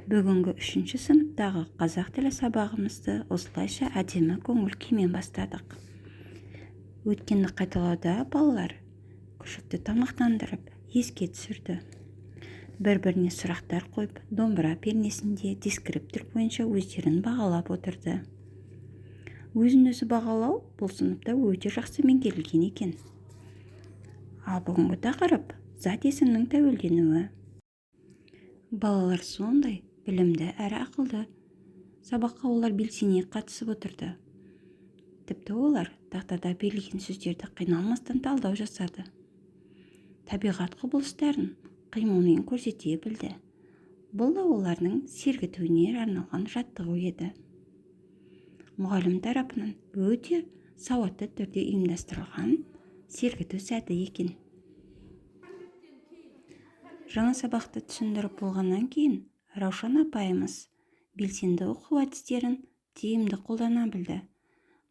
Бүгінгі 3-ші сыныптағы қазақ тілі сабағымызды осылайша әдемі көңіл күймен бастадық. Өткенді қайталауда балалар күшікті тамақтандырып, еске түсірді. Бір-біріне сұрақтар қойып, домбыра пернесінде дескриптор бойынша өздерін бағалап отырды. Өзін-өзі бағалау бұл сыныпта өте жақсы меңгерілген екен. Ал бүгінгі тақырып зат есімнің тәуелденуі. Балалар сондай білімді әрі ақылды. Сабаққа олар белсене қатысып отырды. Тіпті олар тақтада берілген сөздерді қиналмастан талдау жасады. Табиғат құбылыстарын қимылмен көрсете білді. Бұл да олардың сергітуіне арналған жаттығу еді. Мұғалім тарапынан өте сауатты түрде ұйымдастырылған сергіту сәті екен. Жаңа сабақты түсіндіріп болғаннан кейін Раушан апайымыз белсенді оқу әдістерін тиімді қолдана білді.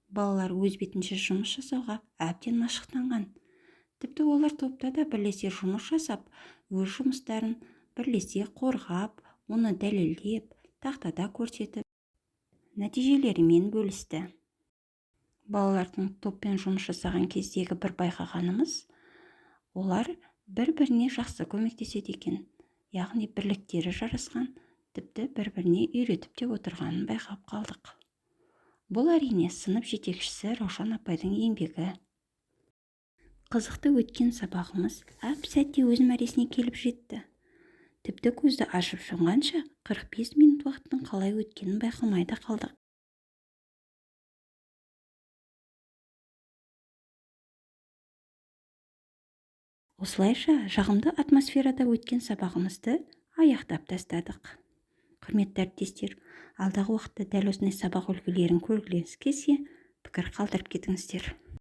Балалар өз бетінше жұмыс жасауға әбден машықтанған. Тіпті олар топта да бірлесе жұмыс жасап, өз жұмыстарын бірлесе қорғап, оны дәлелдеп, тақтада көрсетіп, нәтижелерімен бөлісті. Балалардың топпен жұмыс жасаған кездегі бір байқағанымыз, олар бір-біріне жақсы көмектеседі екен. Яғни бірліктері жарасқан, тіпті бір-біріне үйретіп те отырғанын байқап қалдық. Бұл әрине сынып жетекшісі Раушан апайдың еңбегі. Қызықты өткен сабағымыз әп-сәтте өз мәресіне келіп жетті. Тіпті көзді ашып жұмғанша 45 минут уақыттың қалай өткенін байқамай да қалдық. Осылайша жағымды атмосферада өткен сабағымызды аяқтап тастадық. Құрметті әріптестер, алдағы уақытта дәл осындай сабақ үлгілерін көргілеріңіз келсе, пікір қалдырып кетіңіздер.